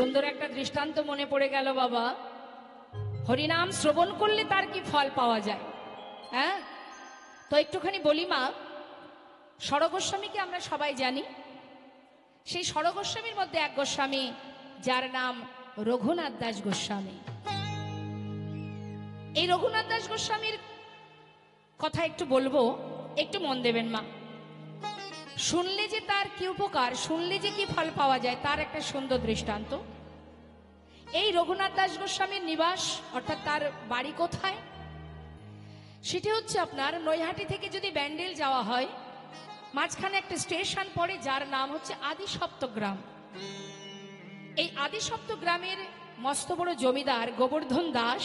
সুন্দর একটা দৃষ্টান্ত মনে পড়ে গেল বাবা। হরিনাম শ্রবণ করলে তার কি ফল পাওয়া যায়? হ্যাঁ, তো একটুখানি বলি মা। ষড়গোস্বামীকে আমরা সবাই জানি। সেই ষড়গোস্বামীর মধ্যে এক গোস্বামী, যার নাম রঘুনাথ দাস গোস্বামী। এই রঘুনাথ দাস গোস্বামীর কথা একটু বলবো, একটু মন দেবেন মা। শুনলে যে তার কি উপকার, শুনলে যে কি ফল পাওয়া যায়, তার একটা সুন্দর দৃষ্টান্ত। এই রঘুনাথ দাস গোস্বামীর নিবাস অর্থাৎ তার বাড়ি কোথায়, সেটি হচ্ছে আপনার নৈহাটি থেকে যদি ব্যান্ডেল যাওয়া হয়, মাঝখানে একটা স্টেশন পড়ে যার নাম হচ্ছে আদি সপ্তগ্রাম। এই আদি সপ্তগ্রামের মস্ত বড় জমিদার গোবর্ধন দাস,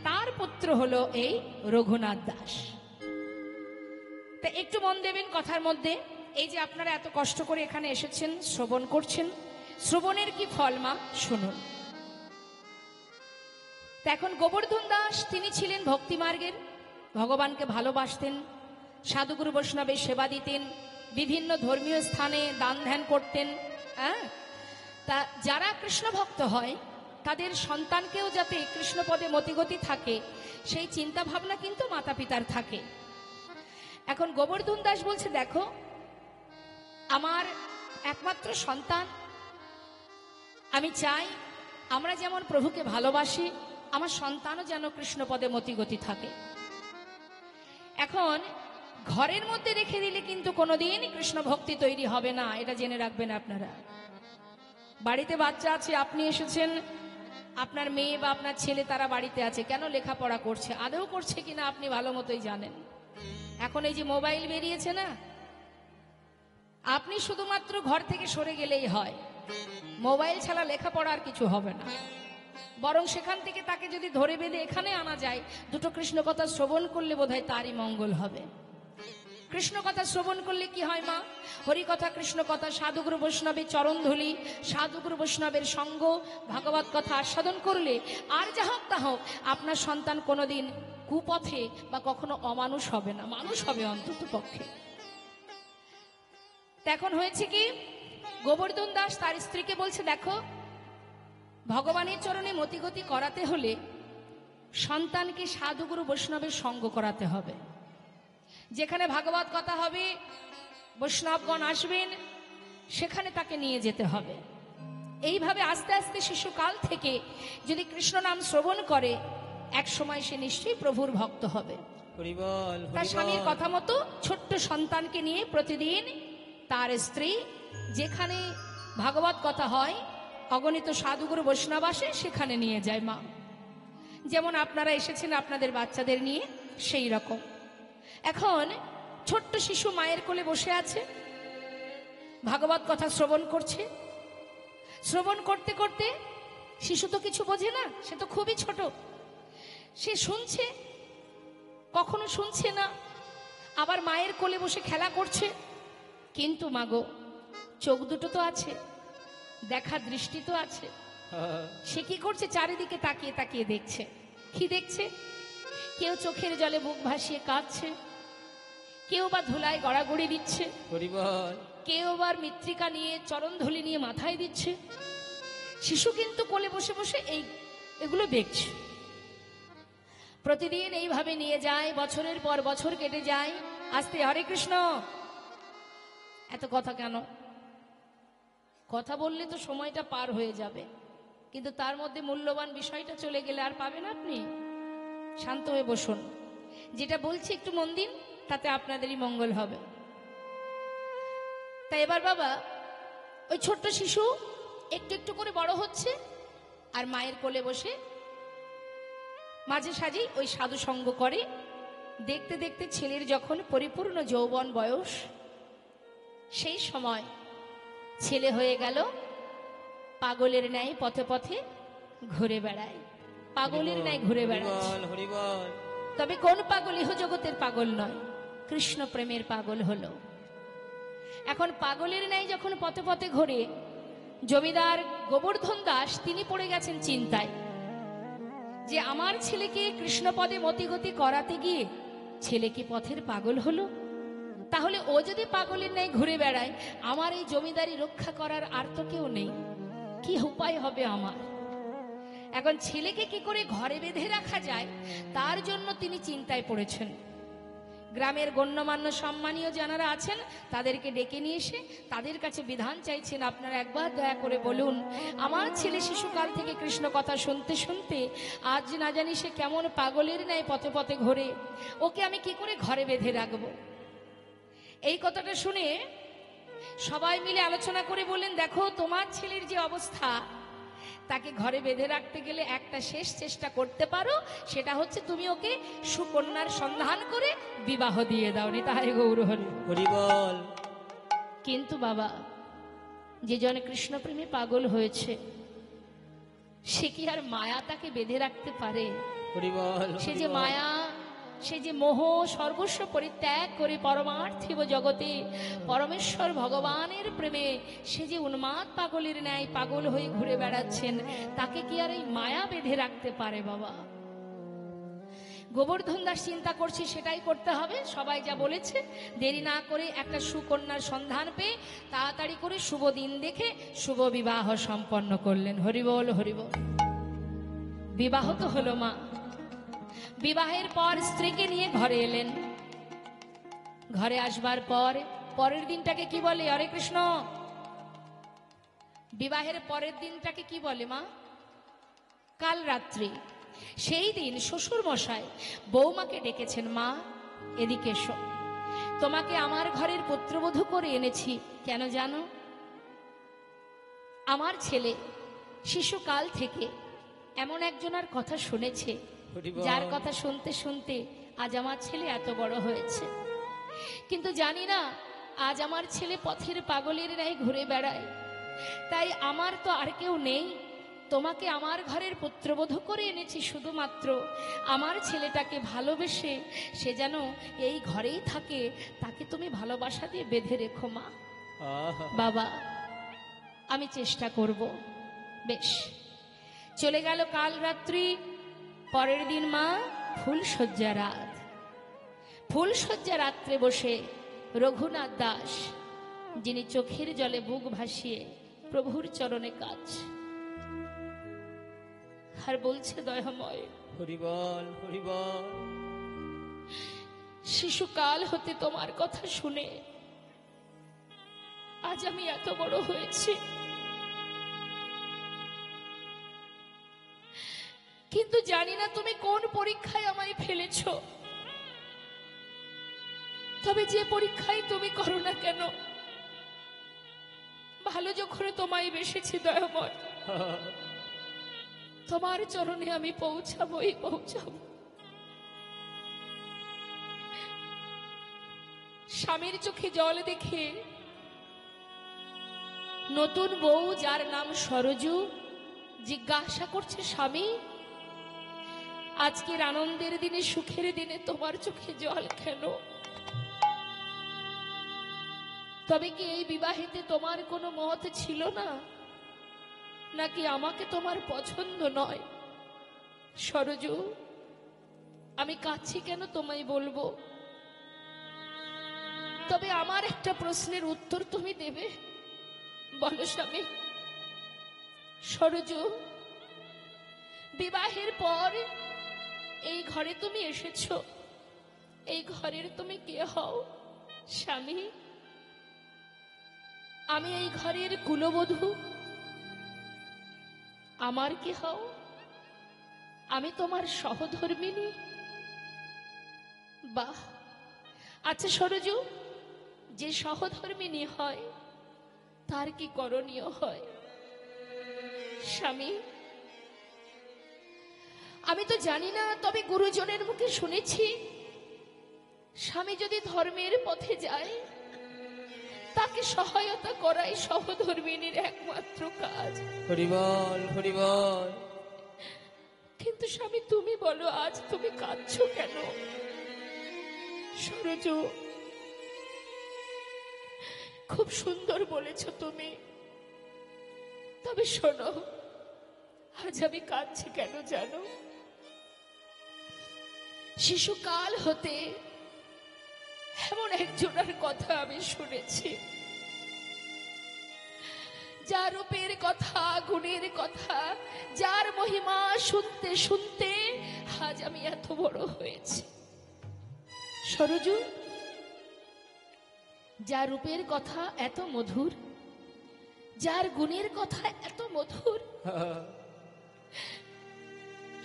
তার পুত্র হলো এই রঘুনাথ দাস। তা একটু মন দেবেন কথার মধ্যে। এই যে আপনারা এত কষ্ট করে এখানে এসেছেন, শ্রবণ করছেন, শ্রবণের কি ফল মা শুনুন। তা এখন গোবর্ধন দাস তিনি ছিলেন ভক্তি মার্গের, ভগবানকে ভালোবাসতেন, সাধুগুরু বৈষ্ণবের সেবা দিতেন, বিভিন্ন ধর্মীয় স্থানে দান ধ্যান করতেন। হ্যাঁ, তা যারা কৃষ্ণ ভক্ত হয় তাদের সন্তানকেও যাতে কৃষ্ণপদে মতিগতি থাকে, সেই চিন্তা ভাবনা কিন্তু মাতা পিতার থাকে। এখন গোবর্ধন দাস বলছে, দেখো আমার একমাত্র সন্তান, আমি চাই আমরা যেমন প্রভুকে ভালোবাসি, আমার সন্তানও যেন কৃষ্ণপদে মতিগতি থাকে। এখন ঘরের মধ্যে রেখে দিলে কিন্তু কোনোদিন কৃষ্ণ ভক্তি তৈরি হবে না, এটা জেনে রাখবেন আপনারা। বাড়িতে বাচ্চা আছে, আপনি এসেছেন, আপনার মেয়ে বা আপনার ছেলে তারা বাড়িতে আছে, কেন লেখাপড়া করছে, আদৌ করছে কিনা আপনি ভালো মতোই জানেন। এখন এই যে মোবাইল বেরিয়েছে না, আপনি শুধুমাত্র ঘর থেকে সরে গেলেই হয়, মোবাইল ছাড়া লেখাপড়া আর কিছু হবে না। বরং সেখান থেকে তাকে যদি ধরে বেঁধে এখানে আনা যায়, দুটো কৃষ্ণ কথা শ্রবণ করলে বোধহয় তারই মঙ্গল হবে। কৃষ্ণ কথা শ্রবণ করলে কি হয় মা? হরি কথা, কৃষ্ণ কথা, সাধুগুরু বৈষ্ণবের চরণধূলি, সাধুগুরু বৈষ্ণবের সঙ্গ, ভাগবত কথা আস্বাদন করলে আর যা হোক তা হোক, আপনার সন্তান কোনোদিন কুপথে বা কখনো অমানুষ হবে না, মানুষ হবে অন্তত পক্ষে। এখন হয়েছে কি, গোবর্ধন দাস তার স্ত্রীকে বলছে, দেখো ভগবানের চরণে মতিগতি করাতে হলে সন্তানকে সাধুগুরু বৈষ্ণবের সঙ্গ করাতে হবে। যেখানে ভাগবত কথা হবে, বৈষ্ণবগণ আসবেন, সেখানে তাকে নিয়ে যেতে হবে। এইভাবে আস্তে আস্তে শিশুকাল থেকে যদি কৃষ্ণ নাম শ্রবণ করে, এক সময় সে নিশ্চয়ই প্রভুর ভক্ত হবে। তার স্বামীর কথা মতো ছোট্ট সন্তানকে নিয়ে প্রতিদিন তার স্ত্রী যেখানে ভাগবত কথা হয়, অগণিত সাধুগুরু বৈষ্ণব আসে, সেখানে নিয়ে যায় মা। যেমন আপনারা এসেছেন আপনাদের বাচ্চাদের নিয়ে, সেই রকম। এখন ছোট্ট শিশু মায়ের কোলে বসে আছে, ভাগবত কথা শ্রবণ করছে। শ্রবণ করতে করতে শিশু তো কিছু বোঝে না, সে তো খুবই ছোট, সে শুনছে, কখনো শুনছে না, আবার মায়ের কোলে বসে খেলা করছে। কিন্তু মাগো, চোখ দুটো তো আছে, দেখার দৃষ্টি তো আছে। সে কি করছে? চারিদিকে তাকিয়ে তাকিয়ে দেখছে। কি দেখছে? কেউ চোখের জলে বুক ভাসিয়ে কাঁদছে, কেউ বা ধুলায় গড়াগড়ি দিচ্ছে, কেউ আবার মৃত্তিকা নিয়ে চরণধুলি নিয়ে মাথায় দিচ্ছে। শিশু কিন্তু কোলে বসে বসে এগুলো দেখছে। প্রতিদিন এইভাবে নিয়ে যায়, বছরের পর বছর কেটে যায়। আস্তে হরে কৃষ্ণ, এত কথা কেন? কথা বললে তো সময়টা পার হয়ে যাবে, কিন্তু তার মধ্যে মূল্যবান বিষয়টা চলে গেলে আর পাবেন আপনি। শান্ত হয়ে বসুন, যেটা বলছি একটু মন দিন, তাতে আপনাদেরই মঙ্গল হবে। তাই এবার বাবা, ওই ছোট্ট শিশু একটু একটু করে বড় হচ্ছে, আর মায়ের কোলে বসে মাঝে সাঝেই ওই সাধু সঙ্গ করে। দেখতে দেখতে ছেলের যখন পরিপূর্ণ যৌবন বয়স, সেই সময় ছেলে হয়ে গেল পাগলের ন্যায় পথে পথে ঘুরে বেড়ায়, পাগলের ন্যায় ঘুরে বেড়ায়। তবে কোন পাগল? ইহ জগতের পাগল নয়, কৃষ্ণ প্রেমের পাগল হলো। এখন পাগলের ন্যায় যখন পথে পথে ঘুরে, জমিদার গোবর্ধন দাস তিনি পড়ে গেছেন চিন্তায় যে আমার ছেলেকে কৃষ্ণপদে মতিগতি করাতে গিয়ে ছেলে কি পথের পাগল হলো? তাহলে ও যদি পাগলের ন্যায় ঘুরে বেড়ায়, আমার এই জমিদারি রক্ষা করার আর তো কেউ নেই। কি উপায় হবে আমার? এখন ছেলেকে কি করে ঘরে বেঁধে রাখা যায় তার জন্য তিনি চিন্তায় পড়েছেন। গ্রামের গণ্যমান্য সম্মানীয় যারা আছেন তাদেরকে ডেকে নিয়ে এসে তাদের কাছে বিধান চাইছেন, আপনারা একবার দয়া করে বলুন, আমার ছেলে শিশুকাল থেকে কৃষ্ণ কথা শুনতে শুনতে আজ না জানি সে কেমন পাগলের ন্যায় পথে পথে ঘোরে, ওকে আমি কি করে ঘরে বেঁধে রাখবো? এই কথাটা শুনে সবাই মিলে আলোচনা করে বললেন, দেখো তোমার ছেলের যে অবস্থা, তাকে ঘরে বেঁধে রাখতে গেলে একটা শেষ চেষ্টা করতে পারো, সেটা হচ্ছে তুমি ওকে সুকন্যার সন্ধান করে বিবাহ দিয়ে দাও। নিতাই গৌর হরি বল। কিন্তু বাবা, যে জন কৃষ্ণ প্রেমে পাগল হয়েছে সে কি আর মায়া তাকে বেঁধে রাখতে পারে? সে যে মায়া, সে যে মোহ সর্বস্ব পরিত্যাগ করে পরমার্থিব জগতে পরমেশ্বর ভগবানের প্রেমে সে যে উন্মাদ পাগলের ন্যায় পাগল হয়ে ঘুরে বেড়াচ্ছেন, তাকে কি আর এই মায়া বেঁধে রাখতে পারে? বাবা, গোবর্ধন দাস চিন্তা করছি সেটাই করতে হবে। সবাই যা বলেছে দেরি না করে একটা সুকন্যার সন্ধান পেয়ে তাড়াতাড়ি করে শুভ দিন দেখে শুভ বিবাহ সম্পন্ন করলেন। হরিবল হরিবল। বিবাহ তো হলো মা। বিবাহের পর স্ত্রীকে নিয়ে ঘরে এলেন। ঘরে আসবার পর পরের দিনটাকে কি বলে? হরে কৃষ্ণ। বিবাহের পরের দিনটাকে কি বলে মা? কাল রাত্রি। সেই দিন শ্বশুর মশাই বৌমাকে ডেকেছেন, মা এদিকে এসো, তোমাকে আমার ঘরের পুত্রবধূ করে এনেছি। কেন জানো? আমার ছেলে শিশুকাল থেকে এমন একজনের কথা শুনেছে, যার কথা শুনতে শুনতে আজ আমার ছেলে এত বড় হয়েছে। কিন্তু জানি না আজ আমার ছেলে পথের পাগলের ন্যায় ঘুরে বেড়ায়। তাই আমার তো আর কেউ নেই, তোমাকে আমার ঘরের পুত্রবধূ করে এনেছি শুধুমাত্র আমার ছেলেটাকে ভালোবেসে সে যেন এই ঘরেই থাকে, তাকে তুমি ভালোবাসা দিয়ে বেঁধে রেখো মা। বাবা, আমি চেষ্টা করব। বেশ, চলে গেল কাল রাত্রি। পরের দিন মা ফুলশয্যা রাত। ফুলশয্যা রাত্রে বসে রঘুনাথ দাস, যিনি চোখের জলে বুক ভাসিয়ে প্রভুর চরণে কাজ আর বলছে, দয়াময় হরিবল হরিবল, শিশুকাল হতে তোমার কথা শুনে আজ আমি এত বড় হয়েছি, কিন্তু জানি না তুমি কোন পরীক্ষায় আমায় ফেলেছ। তবে যে পরীক্ষায় তুমি করো না কেন, ভালো যখন তোমায় বেসেছি দয়াময়, তোমার চরণে আমি পৌঁছাবই পৌঁছাবো। স্বামীর চোখে জল দেখে নতুন বউ, যার নাম সরজু, জিজ্ঞাসা করছে, স্বামী আজকের আনন্দের দিনে, সুখের দিনে তোমার চোখে জল কেন? তবে কি এই বিবাহেতে তোমার কোনো মত ছিল না, নাকি আমাকে তোমার পছন্দ নয়? সরজু, আমি কাঁদছি কেন তোমায় বলবো, তবে আমার একটা প্রশ্নের উত্তর তুমি দেবে। বলো স্বামী। সরজু, বিবাহের পর এই ঘরে তুমি এসেছো, এই ঘরের তুমি কে হও? স্বামী, আমি এই ঘরের কুলবধূ। আমার কি হও? আমি তোমার সহধর্মিনী। বাহ, আচ্ছা সরজু, যে সহধর্মিনী হয় তার কি করণীয় হয়? স্বামী, আমি তো জানি না, তবে গুরুজনের মুখে শুনেছি স্বামী যদি ধর্মের পথে যায় তাকে সহায়তা করাই সহধর্মিনীর একমাত্র কাজ। হরিবল হরিবল। কিন্তু স্বামী তুমি বলো, আজ তুমি কাঁদছো কেন? সরজু, খুব সুন্দর বলেছ তুমি, তবে শোনো, আজ আমি কাঁদছি কেন জানো? শিশুকাল হতে এমন একজনের কথা আমি শুনেছি, যার রূপের কথা, গুণের কথা, যার মহিমা শুনতে শুনতে আজ আমি এত বড় হয়েছি। সরজু, যার রূপের কথা এত মধুর, যার গুণের কথা এত মধুর,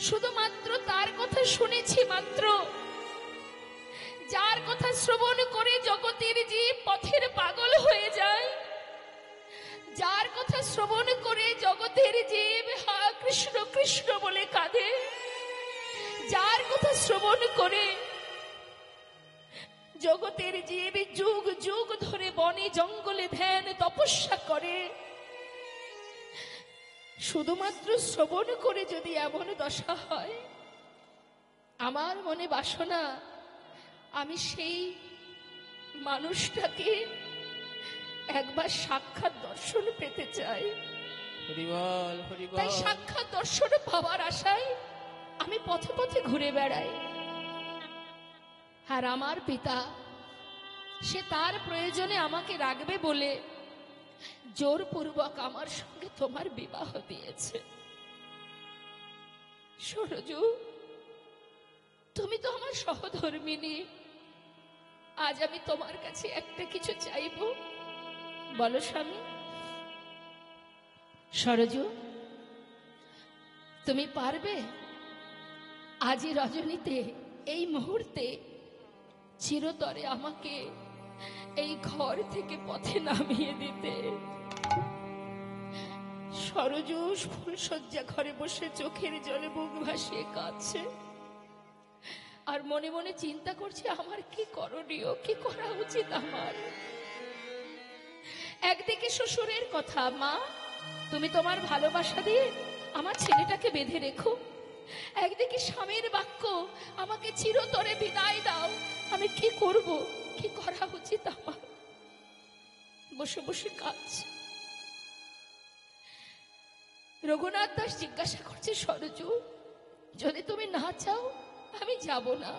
শুধুমাত্র তার কথা শুনেছি মাত্র, যার কথা শ্রবণ করে জগতের জীব পথের পাগল হয়ে যায়, যার কথা শ্রবণ করে জগতের জীব হা কৃষ্ণ কৃষ্ণ বলে কাঁদে, যার কথা শ্রবণ করে জগতের জীব যুগ যুগ ধরে বনে জঙ্গলে ধ্যান তপস্যা করে, শুধুমাত্র শ্রবণ করে যদি এমন দশা হয়, আমার মনে বাসনা আমি সেই মানুষটাকে একবার সাক্ষাৎ দর্শন পেতে চাই। তাই সাক্ষাৎ দর্শন পাওয়ার আশায় আমি পথে পথে ঘুরে বেড়াই। আর আমার পিতা সে তার প্রয়োজনে আমাকে রাখবে বলে জোরপূর্বক আমার সঙ্গে তোমার বিবাহ দিয়েছে। সরজু, তুমি তো আমার সহধর্মিনী, আজ আমি তোমার কাছে একটা কিছু চাইব, বলো স্বামী। সরজু, তুমি পারবে আজই রজনীতে, এই মুহূর্তে চিরতরে আমাকে এই ঘর থেকে পথে নামিয়ে দিতে? সরজু ফুলশয্যা ঘরে বসে চোখের জলে বুক ভাসিয়ে কাঁদছে, আর মনে মনে চিন্তা করছে আমার কি করণীয়, কি করা উচিত আমার। একদিকে শ্বশুরের কথা, মা তুমি তোমার ভালোবাসা দিয়ে আমার ছেলেটাকে বেঁধে রেখো, একদিকে স্বামীর বাক্য, আমাকে চিরতরে বিদায় দাও। আমি কি করব, কি করা উচিত আমার? বসে বসে কাঁদছে। রঘুনাথ দাস জিজ্ঞাসা করছে, সরজু যদি তুমি না চাও আমি যাব না,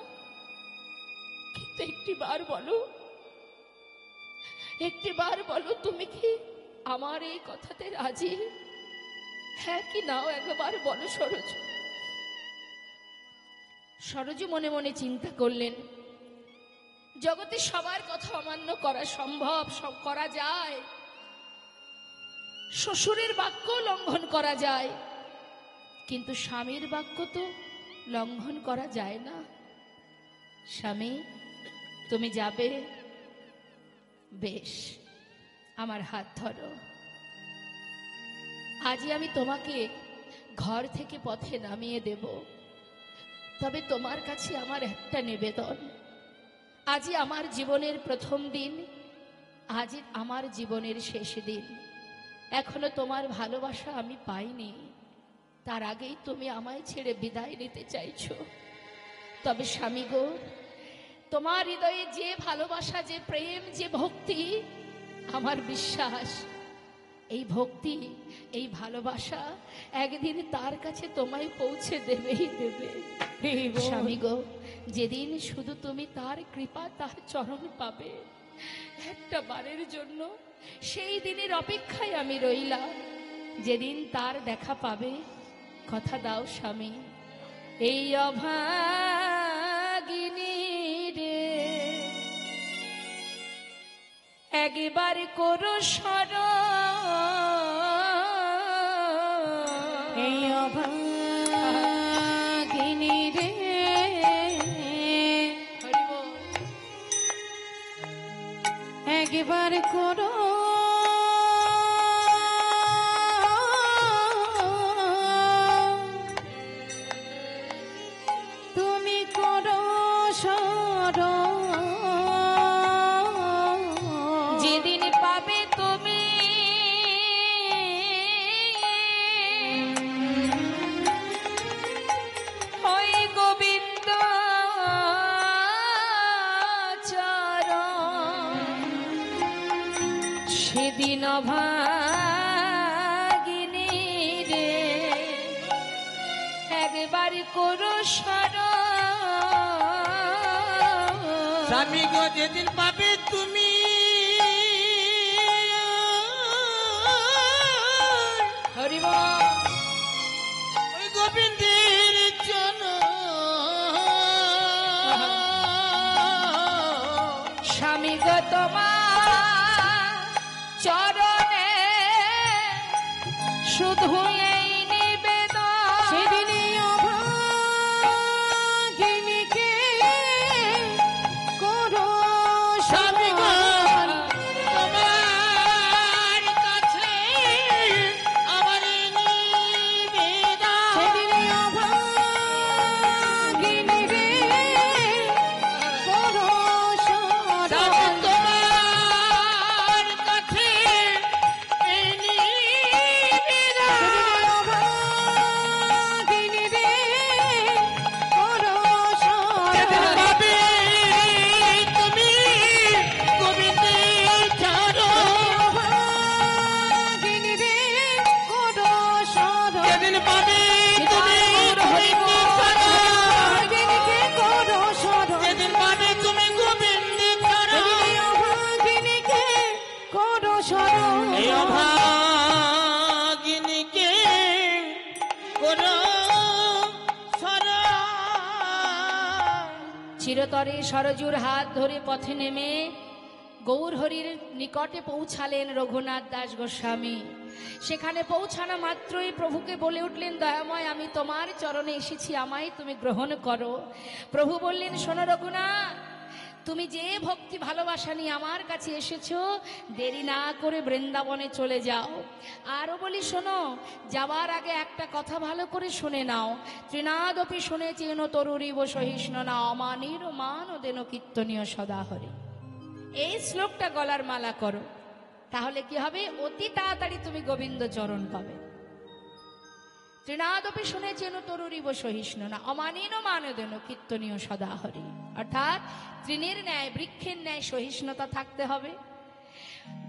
কিন্তু একটিবার বলো, একটিবার বলো তুমি কি আমার এই কথাতে রাজি? হ্যাঁ কি নাও একবার বলো সরজু। সরজু মনে মনে চিন্তা করলেন, জগতে সবার কথা অমান্য করা সম্ভব, সব করা যায়, শ্বশুরের বাক্য লঙ্ঘন করা যায়, কিন্তু স্বামীর বাক্য তো লঙ্ঘন করা যায় না। স্বামী তুমি যাবে, বেশ, আমার হাত ধরো, আজই আমি তোমাকে ঘর থেকে পথে নামিয়ে দেব। তবে তোমার কাছে আমার একটা নিবেদন, আজই আমার জীবনের প্রথম দিন, আজই আমার জীবনের শেষ দিন, এখনো তোমার ভালোবাসা আমি পাইনি, তার আগেই তুমি আমায় ছেড়ে বিদায় নিতে চাইছো। তবে স্বামী গো, তোমার হৃদয়ে যে ভালোবাসা, যে প্রেম, যে ভক্তি, আমার বিশ্বাস এই ভক্তি, এই ভালোবাসা একদিন তার কাছে তোমায় পৌঁছে দেবেই দেবে। স্বামী গো, যেদিন শুধু তুমি তার কৃপা, তার চরণ পাবে একটা বারের জন্য, সেই দিনের অপেক্ষায় আমি রইলাম। যেদিন তার দেখা পাবে, কথা দাও স্বামী, এই অভাগিনী রে একবার করো স্মরণ, এই অভাগিনী রে একবার করো যেদিন পাবে তুমি ওই গোবিন্দ চরণ, সেদিন অভাগিনী রে একবার করো স্মরণ। স্বামী গো, যেদিন পাবে তুমি বল। ওই গোবিন্দের জন্য স্বামী গো তোমার চরণে শুধু এই নিবেদন। সেদিনই অভাগিনীকে করো স্বামী গো স্মরণ। তোমার কাছে আমার নিবেদন। সেদিনই অভাগিনীকে করো স্বামী স্মরণ। তোমার কাছে এই নিবেদন। অভাগিনীকে করো যেদিন স্মরণ। পাবে তুমি গোবিন্দের চরণ। অভাগিনীকে করো স্মরণ। যেদিন পাবে তুমি গোবিন্দের চরণ। অভাগিনীকে করো স্মরণ। যেদিন পাবে তুমি গোবিন্দের চরণ। এই অভাগিনীকে করো স্মরণ। এই অভাগিনীকে করো স্মরণ। চিরতরে সরজুর হাত ধরে পথে নেমে গৌরহরির নিকটে পৌঁছালেন রঘুনাথ দাস গোস্বামী। সেখানে পৌঁছানো মাত্রই প্রভুকে বলে উঠলেন, দয়াময় আমি তোমার চরণে এসেছি, আমায় তুমি গ্রহণ করো। প্রভু বললেন, শোনো রঘুনাথ, তুমি যে ভক্তি ভালোবাসা নিয়ে আমার কাছে এসেছো, দেরি না করে বৃন্দাবনে চলে যাও। আরও বলি শোনো, যাবার আগে একটা কথা ভালো করে শুনে নাও। ত্রিনাদপি শুনেছেন তরুরিব সহিষ্ণু না অমানির মান দেন কীর্তনীয় সদাহরি। এই শ্লোকটা গলার মালা করো, তাহলে কি হবে, অতি তাড়াতাড়ি তুমি গোবিন্দ চরণ পাবে। ত্রিনাদপি শুনেছেন তরুরিব সহিষ্ণু না অমানিন মানদেন কীর্তনীয় সদাহরি। অর্থাৎ তৃণের ন্যায় বৃক্ষের ন্যায় সহিষ্ণুতা থাকতে হবে।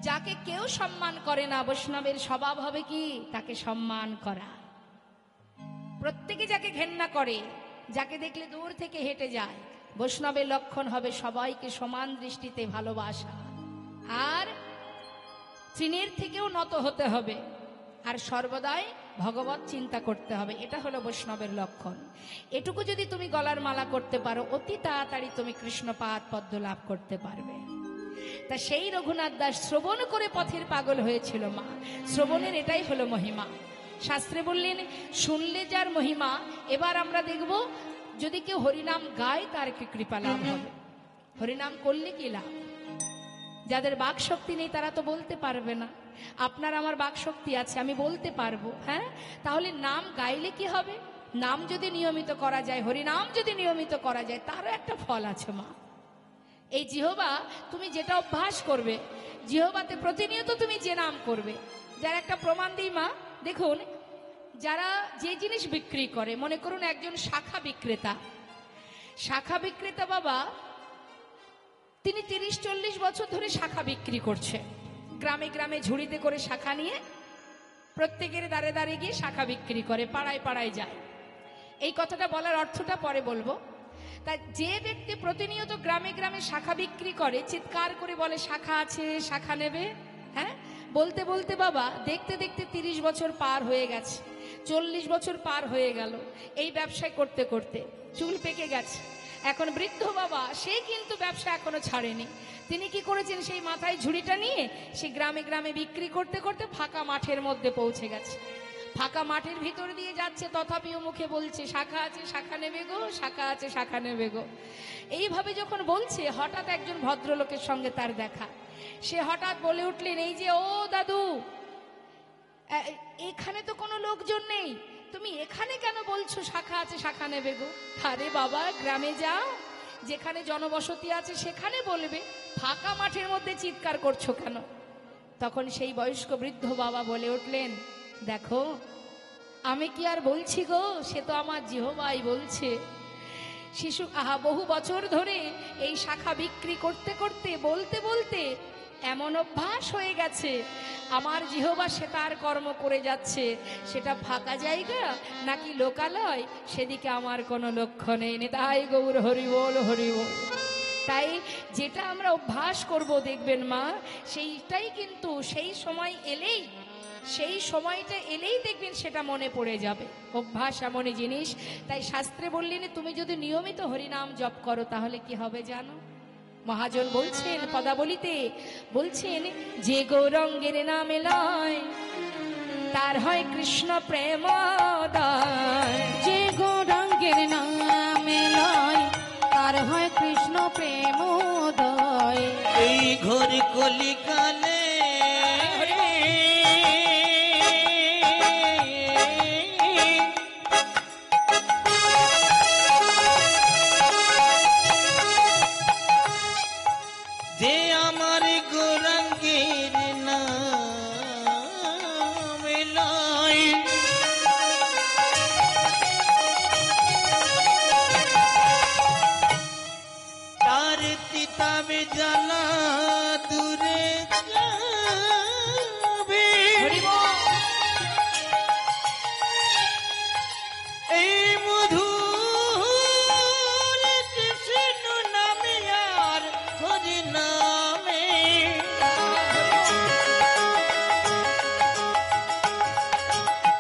যাকে কেউ সম্মান করে না, বৈষ্ণবের স্বভাব হবে কি, তাকে সম্মান করা। প্রত্যেকে যাকে ঘেন্না করে, যাকে দেখলে দূর থেকে হেঁটে যায়, বৈষ্ণবের লক্ষণ হবে সবাইকে সমান দৃষ্টিতে ভালোবাসা। আর তৃণের থেকেও নত হতে হবে, আর সর্বদাই ভগবত চিন্তা করতে হবে। এটা হলো বৈষ্ণবের লক্ষণ। এটুকু যদি তুমি গলার মালা করতে পারো, অতি তাড়াতাড়ি তুমি কৃষ্ণপাদ পদ্ম লাভ করতে পারবে। তা সেই রঘুনাথ দাস শ্রবণ করে পথের পাগল হয়েছিল মা। শ্রবণের এটাই হলো মহিমা। শাস্ত্রে বললেন, শুনলে যার মহিমা। এবার আমরা দেখব, যদি কেউ হরিনাম গায় তার কি কৃপা লাভ হবে। হরিনাম করলে কি লাভ? যাদের বাক শক্তি নেই তারা তো বলতে পারবে না। আপনার আমার বাক শক্তি আছে, আমি বলতে পারবো। হ্যাঁ, তাহলে নাম গাইলে কি হবে? নাম যদি নিয়মিত করা যায়, হরিনাম যদি নিয়মিত করা যায়, তারও একটা ফল আছে মা। এই জিহ্বা তুমি যেটা অভ্যাস করবে, জিহ্বাতে প্রতিনিয়ত তুমি যে নাম করবে। যার একটা প্রমাণ দিই মা, দেখুন, যারা যে জিনিস বিক্রি করে, মনে করুন একজন শাখা বিক্রেতা। শাখা বিক্রেতা বাবা, তিনি 30-40 বছর ধরে শাখা বিক্রি করছে। গ্রামে গ্রামে ঝুড়িতে করে শাখা নিয়ে প্রত্যেকের দ্বারে দ্বারে গিয়ে শাখা বিক্রি করে, পাড়ায় পাড়ায় যায়। এই কথাটা বলার অর্থটা পরে বলবো। তাই যে ব্যক্তি প্রতিনিয়ত গ্রামে গ্রামে শাখা বিক্রি করে, চিৎকার করে বলে শাখা আছে, শাখা নেবে, হ্যাঁ, বলতে বলতে বাবা দেখতে দেখতে 30 বছর পার হয়ে গেছে, 40 বছর পার হয়ে গেল। এই ব্যবসায় করতে করতে চুল পেকে গেছে। এখন বৃদ্ধ বাবা, সে কিন্তু ব্যবসা এখনো ছাড়েনি। তিনি কি করেছেন, সেই মাথায় ঝুড়িটা নিয়ে সে গ্রামে গ্রামে বিক্রি করতে করতে ফাঁকা মাঠের মধ্যে পৌঁছে গেছে। ফাঁকা মাঠের ভিতর দিয়ে যাচ্ছে, তথাপিও মুখে বলছে শাখা আছে, শাখা নেবে গো, শাখা আছে, শাখা নেবে গো। এইভাবে যখন বলছে, হঠাৎ একজন ভদ্রলোকের সঙ্গে তার দেখা। সে হঠাৎ বলে উঠলেন, এই যে ও দাদু, এখানে তো কোনো লোকজন নেই, তুমি এখানে কেন বলছো শাখা আছে, শাখা নেবে গো? আরে বাবা, গ্রামে যাও, যেখানে জনবসতি আছে সেখানে বলবে, ফাঁকা মাঠের মধ্যে চিৎকার করছো কেন? তখন সেই বয়স্ক বৃদ্ধ বাবা বলে উঠলেন, দেখো, আমি কি আর বলছি গো, সে তো আমার জিহ্বাই বলছে। শিশু বহু বছর ধরে এই শাখা বিক্রি করতে করতে, বলতে বলতে এমন অভ্যাস হয়ে গেছে, আমার জিহ্বা সে তার কর্ম করে যাচ্ছে। সেটা ফাঁকা জায়গা নাকি লোকালয়, সেদিকে আমার কোনো লক্ষ্য নেই। তাই গৌর হরি বল, হরি বল। তাই যেটা আমরা অভ্যাস করব, দেখবেন মা, সেইটাই কিন্তু সেই সময় এলেই সেই সময়টা এলেই দেখবেন সেটা মনে পড়ে যাবে। অভ্যাস এমনই জিনিস। তাই শাস্ত্রে বললেন তুমি যদি নিয়মিত হরিনাম জপ করো তাহলে কি হবে জানো? মহাজন বলছেন পদাবলিতে, বলছেন যে গৌরঙ্গের নামে লয় তার হয় কৃষ্ণ প্রেমোদয়। যে গৌরাঙ্গের নামে লয় তার হয় কৃষ্ণ প্রেমোদয়। এই ঘোর কলিকালে যে আমার গৌরাঙ্গের নামে লয় তার তিতাবে জ্বালা দূরে যাবে। এই মধুর কৃষ্ণ নামে আর হরি নামে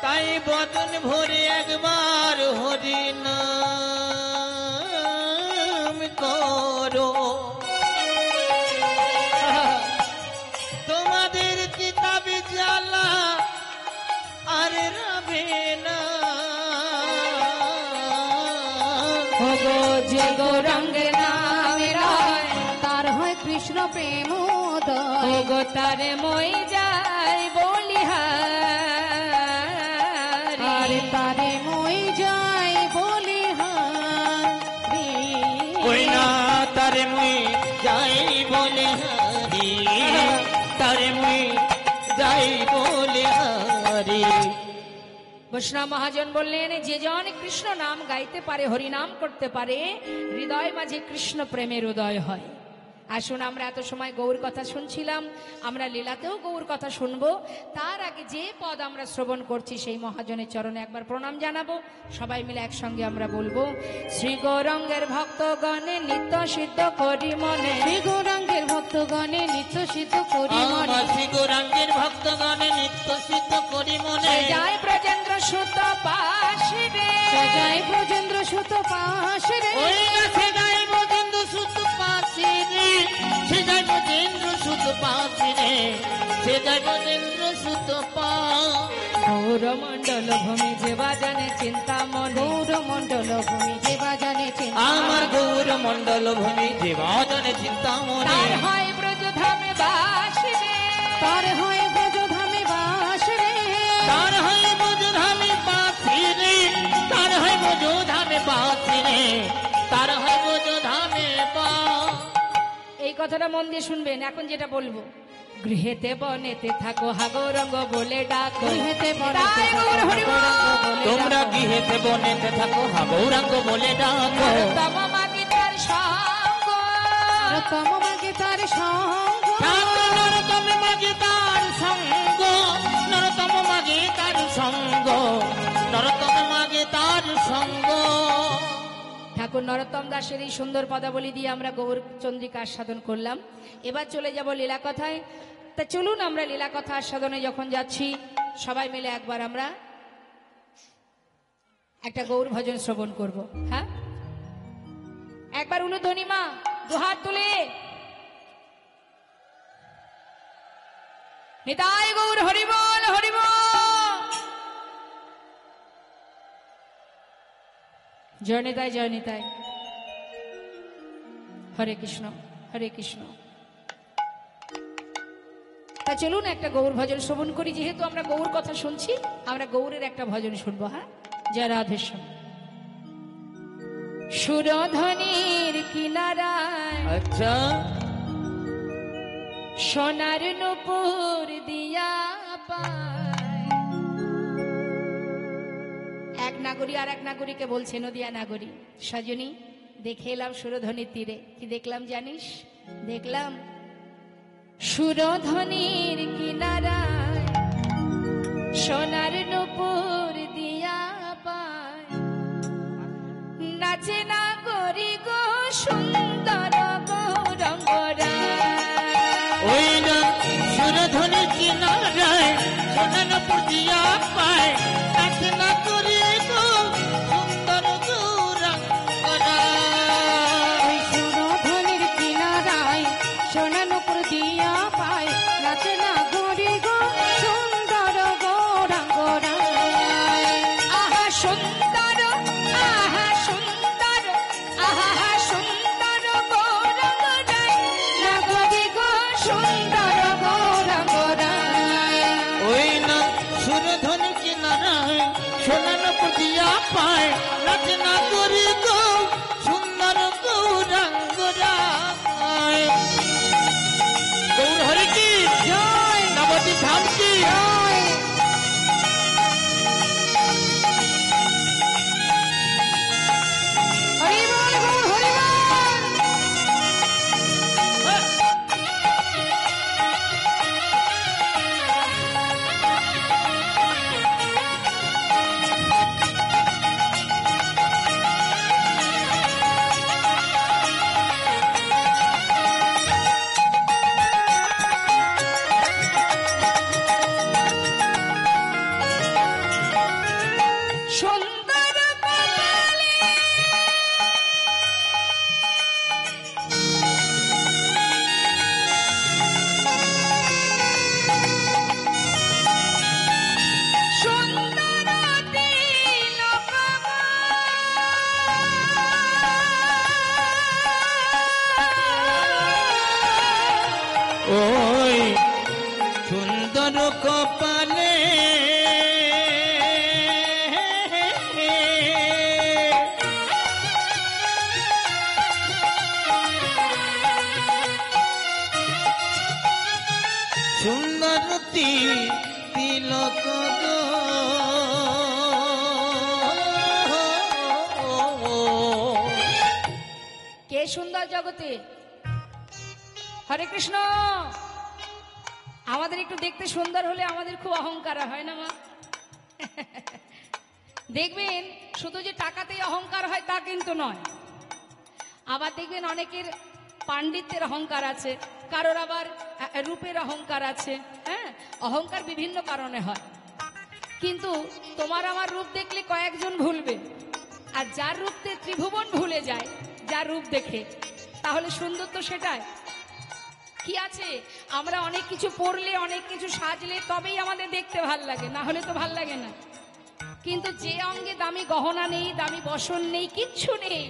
তাই বদন ভরে একবার হরি নাম করো। তোমাদের কিতাবে জ্বালা আর রবে না। ওগো যে গৌরাঙ্গের নামে লয় তার হয় কৃষ্ণ প্রেমোদয়। ওগো তারে মই যাই বলিহারি, আরে তারে মই যাই বলিহারি। ওই না তারে মুই যাই বলে হারি, তারে মুই যাই বলে হারি। বৈষ্ণব মহাজন বললেন যে জন কৃষ্ণ নাম গাইতে পারে, হরিনাম করতে পারে, হৃদয় মাঝে কৃষ্ণ প্রেমের উদয় হয়। আসুন আমরা এত সময় গৌর কথা শুনছিলাম, আমরা লীলাতেও গৌর কথা শুনবো। তার আগে যে পদ আমরা শ্রবণ করছি সেই মহাজনের চরণে একবার প্রণাম জানাবো। সবাই মিলে একসঙ্গে আমরা বলবো, শ্রী গৌরাঙ্গের ভক্তগণে নিত্য সিদ্ধ করি মনে। শ্রী গৌরাঙ্গের ভক্তগণে নিত্য সিদ্ধ করি মনে। আমার শ্রী গৌরাঙ্গের ভক্তগণে নিত্য সিদ্ধ করি মনে। জয় ব্রজেন্দ্র সুত পাশে রে, জয় ব্রজেন্দ্র সুত পাশে রে। ওই না সে যায় ব্রজেন্দ্র সুত পাশে রে, সে যায় ব্রজেন্দ্র সুত পাশে রে, সে যায় ব্রজেন্দ্র সুত পা। গৌরমণ্ডল ভূমি যে বাজানে চিন্তামণি, গৌরমণ্ডল ভূমি যে বাজানে আমার গৌর মণ্ডল ভূমি যে বাজনে চিন্তামণি। তার হয় ব্রজধামে বাস রে, তার হয় ব্রজধামে বাস রে। তার হয় ব্রজধামে বাসি রে, তার হয় ব্রজধামে বাসি রে, তার হয় ব্রজধামে বা। এই কথাটা মন দিয়ে শুনবেন। এখন যেটা বলবো, গৃহেতে বনেতে থাকো হা গৌরঙ্গ বলে ডাকো। গৃহেতে বনেতে তাই থাকো গৌর হরি বল। গৌরাঙ্গ বলে তোমরা ডাকো। গৃহেতে বনেতে থাকো হা গৌরাঙ্গ বলে ডাকো। তম মাগে তার সঙ্গ, তম মাগে তার সঙ্গ। ঠাকুর নরতম মাগে তার সঙ্গ, নরতম মাগে তার সঙ্গ, নরতম মাগে তার সঙ্গ। ঠাকুর নরোত্তম দাসের এই সুন্দর পদাবলী দিয়ে আমরা গৌর চন্দ্রিকা আস্বাদন করলাম। এবার চলে যাব লীলা কথায়। তা চলুন আমরা লীলা কথা আস্বাদনে যখন যাচ্ছি সবাই মিলে একবার আমরা একটা গৌর ভজন শ্রবণ করব। হ্যাঁ, একবার উলুধ্বনি মা দুহাত তুলে নিতাই গৌর হরিবল হরিবল। জয় নিতাই জয় নিতাই। হরে কৃষ্ণ হরে কৃষ্ণ। তা চলুন একটা গৌর ভজন শ্রবণ করি। যেহেতু আমরা গৌর কথা শুনছি, আমরা গৌরের একটা ভজন শুনবো। হ্যাঁ, জয় রাধেশ্যাম। সুরধ্বনির কিনারায় আচ্ছা সোনার নূপুর দিয়া পায়। এক নাগরী আর এক নাগরীকে বলছে, নদিয়া নাগরী, সজনী দেখে এলাম সুরধ্বনির তীরে। কি দেখলাম জানিস? দেখলাম সুরধ্বনির কিনারায় সোনার নূপুর দিয়া পায়। নাচে নাগরী গো সুন্দর গৌরঙ্গরা। ওই না সুরধ্বনি কিনারায় সোনার সুন্দর আহা সুন্দর আহা সুন্দর গৌরাঙ্গ রায় নগরী গো সুন্দর গৌরাঙ্গ রায়। ওই না সুরধনু কিনারায় সোনার পুজিয়া পায় নাচ না করি গো সুন্দর গৌরাঙ্গ রায়। গৌর হরি কি জয় নবদ্বীপ ধাম কি জয়। হরি বল গৌর হরি বল। সুন্দর কপালে সুন্দর দিন ওই সুন্দর কপালে সুন্দরতি তিলক গো। কে সুন্দর জগতে? হরে কৃষ্ণ। আমাদের একটু দেখতে সুন্দর হলে আমাদের খুব অহংকার হয় না মা? দেখবেন শুধু যে টাকাতেই অহংকার হয় তা কিন্তু নয়। আবার দেখবেন অনেকের পাণ্ডিত্যের অহংকার আছে, কারোর আবার রূপের অহংকার আছে। হ্যাঁ, অহংকার বিভিন্ন কারণে হয়। কিন্তু তোমার আমার রূপ দেখলে কয়েকজন ভুলবে, আর যার রূপতে ত্রিভুবন ভুলে যায় যার রূপ দেখে, তাহলে সুন্দর তো সেটাই। কি আছে, আমরা অনেক কিছু পড়লে অনেক কিছু সাজলে তবেই আমাদের দেখতে ভাল লাগে, না হলে তো ভাল লাগে না। কিন্তু যে অঙ্গে দামি গহনা নেই, দামি বসন নেই, কিচ্ছু নেই,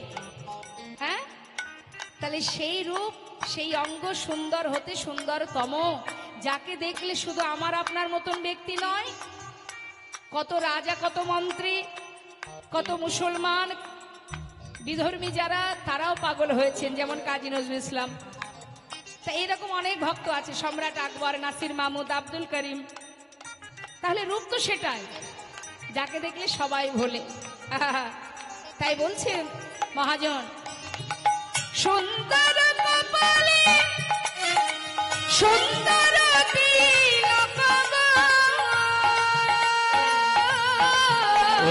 হ্যাঁ, তাহলে সেই রূপ সেই অঙ্গ সুন্দর হতে সুন্দরতম, যাকে দেখলে শুধু আমার আপনার মতন ব্যক্তি নয়, কত রাজা, কত মন্ত্রী, কত মুসলমান বিধর্মী যারা, তারাও পাগল হয়েছেন, যেমন কাজী নজরুল ইসলাম। তা এরকম অনেক ভক্ত আছে, সম্রাট আকবর, নাসির মাহমুদ, আব্দুল করিম। তাহলে রূপ তো সেটাই, যাকে দেখলে সবাই ভোলে। তাই বলছেন মহাজন, সুন্দর কপালে সুন্দর তিলক গো।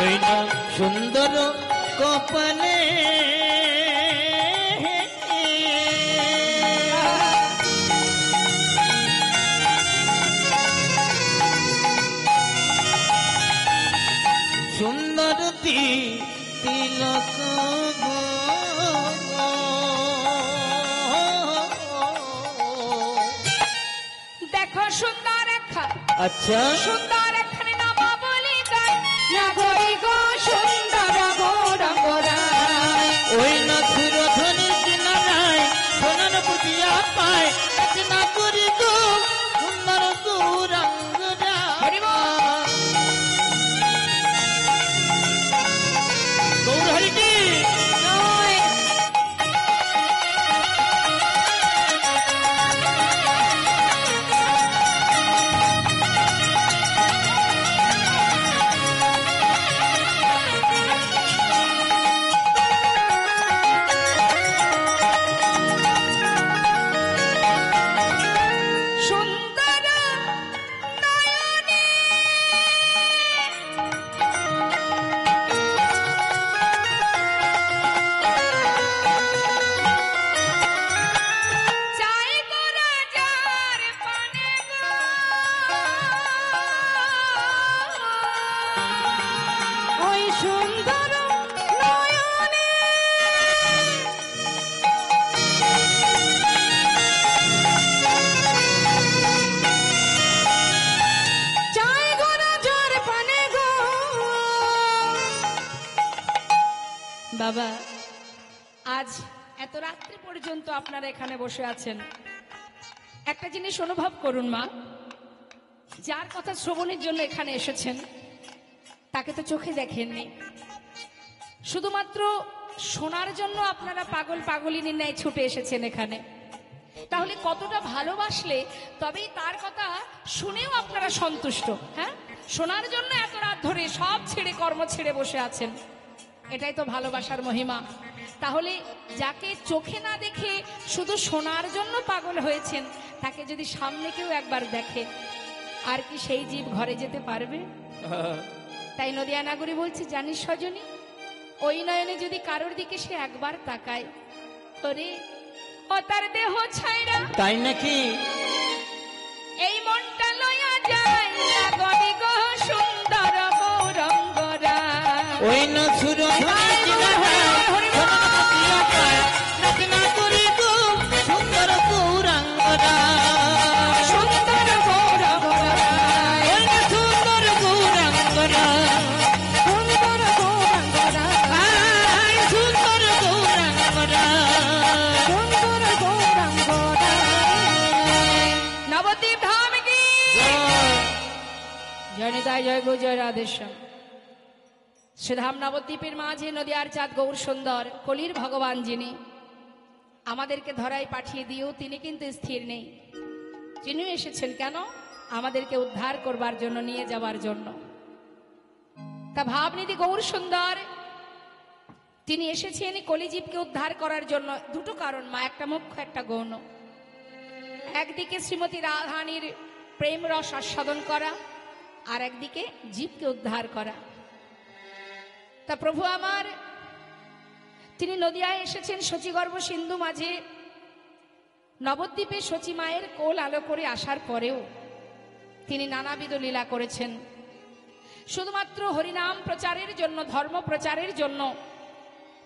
ওই না সুন্দর কপালে সুন্দরতি তিলক গো। দেখো সুন্দর একখান, আচ্ছা সুন্দর একখানে নাম বলি গায়, নগরী গো সুন্দর গৌরাঙ্গ রায়। ওই না সুরধনের কিনারায় সোনার পুজিয়া পায় নাচ না করি গো সুন্দর গৌরাঙ্গ হরি বল। রায়। গৌর হরি কি জয়। বাবা, আজ এত রাত্রি পর্যন্ত আপনারা এখানে বসে আছেন, একটা জিনিস অনুভব করুন মা, যার কথা শ্রবণের জন্য এখানে এসেছেন তাকে তো চোখে দেখেননি, শুধুমাত্র শোনার জন্য আপনারা পাগল পাগলিনীর ন্যায় ছুটে এসেছেন এখানে। তাহলে কতটা ভালোবাসলে তবেই তার কথা শুনেও আপনারা সন্তুষ্ট। হ্যাঁ, শোনার জন্য এত রাত ধরে সব ছেড়ে কর্ম ছেড়ে বসে আছেন, এটাই তো ভালোবাসার মহিমা। তাহলে যাকে চোখে না দেখে শুধু শোনার জন্য পাগল হয়েছেন, তাকে যদি সামনে কেউ একবার দেখে, আর কি সেই জীব ঘরে যেতে পারবে? তাই নদিয়া নাগরী বলছে, জানিস সজনী, ওই নয়নে যদি কারোর দিকে সে একবার তাকায়, ওরে ও তার দেহ ছাইরা, তাই নাকি? এই মনটা লয়া যায় গবে গো সুন্দর গৌরঙ্গরা। ওই না সুর সুন্দর গৌরাঙ্গরা, সুন্দর গৌরঙ্গরা, সুন্দর গৌরাঙ্গরা, সুন্দর গৌরাঙ্গরা, সুন্দর গৌরাঙ্গরা। সুন্দর গৌরাঙ্গরা। নবদ্বীপ ধাম কি জয় নিতাই, জয় গো, জয় রাধেশ্যাম। শ্রীধাম নবদ্বীপের মাঝে নদিয়ার চাঁদ গৌর সুন্দর কলির ভগবান, যিনি আমাদেরকে ধরায় পাঠিয়ে দিয়েও তিনি কিন্তু স্থির নেই। তিনি এসেছেন কেন? আমাদেরকে উদ্ধার করবার জন্য, নিয়ে যাবার জন্য। তা ভাবনিধি গৌর সুন্দর তিনি এসেছেন কলিজীবকে উদ্ধার করার জন্য। দুটো কারণ মা, একটা মুখ্য একটা গৌণ। একদিকে শ্রীমতী রাধারানীর প্রেম রস আস্বাদন করা, আর একদিকে জীবকে উদ্ধার করা। তা প্রভু আমার তিনি নদিয়ায় এসেছেন শচীগর্ভ সিন্ধু মাঝে। নবদ্বীপে শচী মায়ের কোল আলো করে আসার পরেও তিনি নানাবিধ লীলা করেছেন। শুধুমাত্র হরিনাম প্রচারের জন্য, ধর্ম প্রচারের জন্য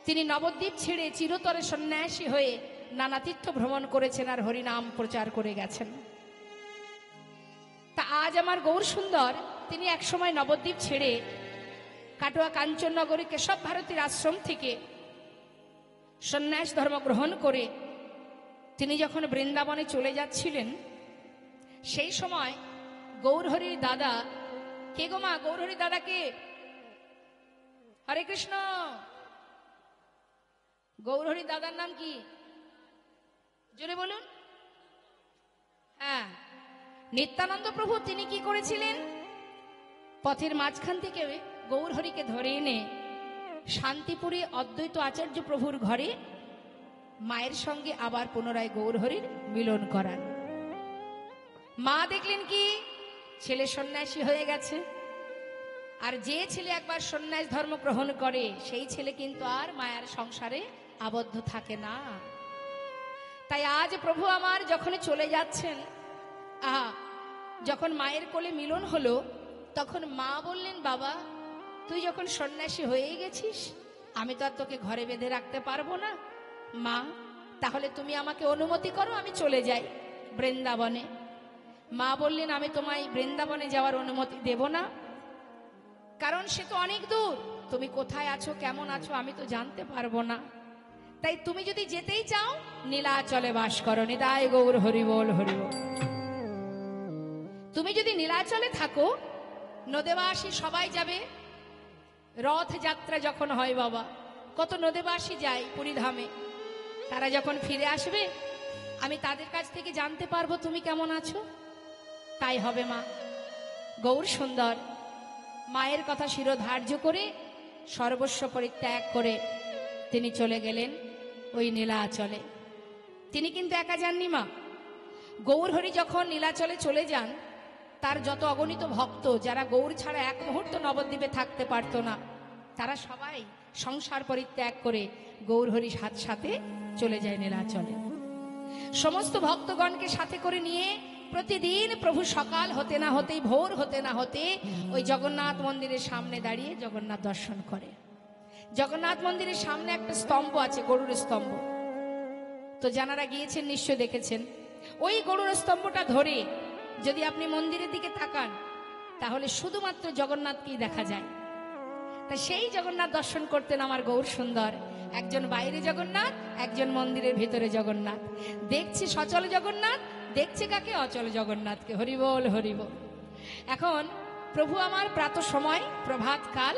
তিনি নবদ্বীপ ছেড়ে চিরতরে সন্ন্যাসী হয়ে নানা তীর্থ ভ্রমণ করেছেন আর হরিনাম প্রচার করে গেছেন। তা আজ আমার গৌর সুন্দর তিনি একসময় নবদ্বীপ ছেড়ে কাটোয়া কাঞ্চননগরী কেশব ভারতীর আশ্রম থেকে সন্ন্যাস ধর্ম গ্রহণ করে তিনি যখন বৃন্দাবনে চলে যাচ্ছিলেন, সেই সময় গৌরহরির দাদা, কে গো মা? গৌরহরির দাদা কে? হরে কৃষ্ণ। গৌরহরির দাদার নাম কি? জোরে বলুন। হ্যাঁ, নিত্যানন্দ প্রভু তিনি কি করেছিলেন? পথের মাঝখান থেকে গৌরহরিকে ধরে এনে শান্তিপুরে অদ্বৈত আচার্য প্রভুর ঘরে মায়ের সঙ্গে আবার পুনরায় গৌরহরির মিলন করান। মা দেখলেন কি ছেলে সন্ন্যাসী হয়ে গেছে, আর যে ছেলে একবার সন্ন্যাস ধর্ম গ্রহণ করে সেই ছেলে কিন্তু আর মায়ের সংসারে আবদ্ধ থাকে না। তাই আজ প্রভু আমার যখন চলে যাচ্ছেন, যখন মায়ের কোলে মিলন হলো, তখন মা বললেন, বাবা তুই যখন সন্ন্যাসী হয়েই গেছিস, আমি তো আর তোকে ঘরে বেঁধে রাখতে পারবো না। মা তাহলে তুমি আমাকে অনুমতি করো, আমি চলে যাই বৃন্দাবনে। মা বললেন, আমি তোমায় বৃন্দাবনে যাওয়ার অনুমতি দেব না, কারণ সে তো অনেক দূর, তুমি কোথায় আছো, কেমন আছো আমি তো জানতে পারবো না। তাই তুমি যদি যেতেই চাও নীলাচলে বাস করো। নিতাই গৌর হরি বল, হরি বল। তুমি যদি নীলাচলে থাকো, নদেবাসী সবাই যাবে। রথ যাত্রা যখন হয় বাবা, কত নদেবাসী যায় পুরীধামে, তারা যখন ফিরে আসবে আমি তাদের কাছ থেকে জানতে পারবো তুমি কেমন আছো। তাই হবে মা। গৌর সুন্দর মায়ের কথা শিরোধার্য করে সর্বস্ব পরিত্যাগ করে তিনি চলে গেলেন ওই নীলাচলে। তিনি কিন্তু একা যাননি মা। গৌরহরি যখন নীলাচলে চলে যান, তার যত অগণিত ভক্ত যারা গৌর ছাড়া এক মুহূর্ত নবদ্বীপে থাকতে পারত না, তারা সবাই সংসার পরিত্যাগ করে গৌরহরির সাথে চলে যায় নীলাচলে। সমস্ত ভক্তগণকে সাথে করে নিয়ে প্রতিদিন প্রভু সকাল হতে না হতেই, ভোর হতে না হতে ওই জগন্নাথ মন্দিরের সামনে দাঁড়িয়ে জগন্নাথ দর্শন করে। জগন্নাথ মন্দিরের সামনে একটা স্তম্ভ আছে, গরুর স্তম্ভ। তো যারা গিয়েছেন নিশ্চয় দেখেছেন, ওই গরুর স্তম্ভটা ধরে যদি আপনি মন্দিরের দিকে তাকান, তাহলে শুধুমাত্র জগন্নাথকেই দেখা যায়। তা সেই জগন্নাথ দর্শন করতেন আমার গৌর সুন্দর। একজন বাইরে জগন্নাথ, একজন মন্দিরের ভিতরে জগন্নাথ। দেখছি সচল জগন্নাথ, দেখছে কাকে? অচল জগন্নাথকে। হরিবোল হরিবোল। এখন প্রভু আমার প্রাতঃ সময় প্রভাত কাল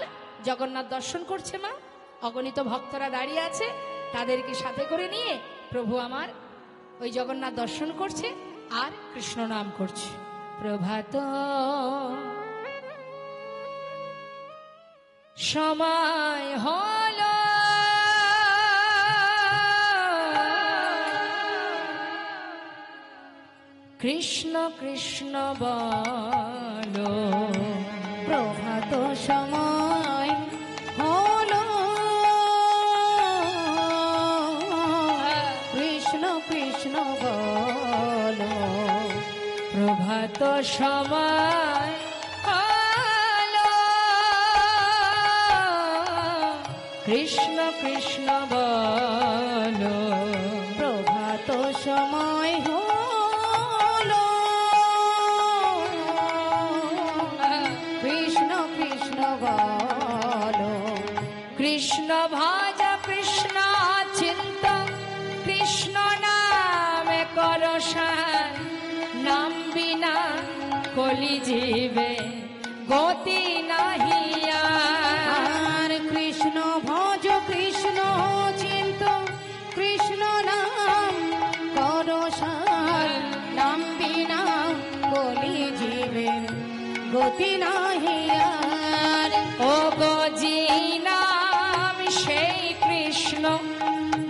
জগন্নাথ দর্শন করছে মা, অগণিত ভক্তরা দাঁড়িয়ে আছে, তাদেরকে সাথে করে নিয়ে প্রভু আমার ওই জগন্নাথ দর্শন করছে আর কৃষ্ণ নাম করছে। প্রভাত সময় হলো, কৃষ্ণ কৃষ্ণ বলো। প্রভাত সময় হলো, কৃষ্ণ কৃষ্ণ বলো। প্রভাত সময় হলো, কৃষ্ণ কৃষ্ণ বলো। প্রভাত সময় হলো, কৃষ্ণ কৃষ্ণ বলো। কৃষ্ণ ভজ কৃষ্ণ চিন্ত, কৃষ্ণ নামে করসান। নাম বিনা কলি জীবে গতি নাহিয়া। আর কৃষ্ণ ভজ কৃষ্ণ চিন্ত, কৃষ্ণ নাম করো সার। নাম বিনা কলি জীবের গতি নাহি আর। ও গজি নাম সেই কৃষ্ণ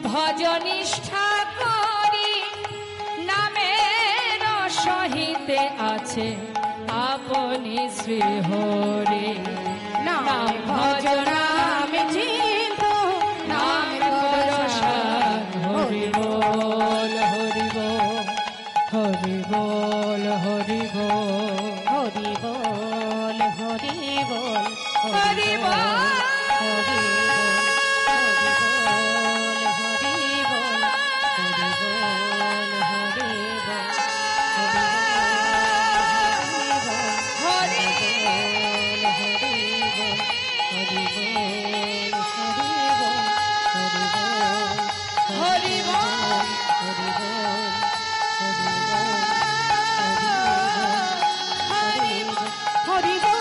ভজনিষ্ঠা করি। নামের সহিতে আছে আপনি শ্রী হরি। নাম ভজ নাম চিন্ত, নাম করো সার। হরি বল হরি বল হরি বল হরি বল হরি বল হরি বল হরি বল। হরি বল।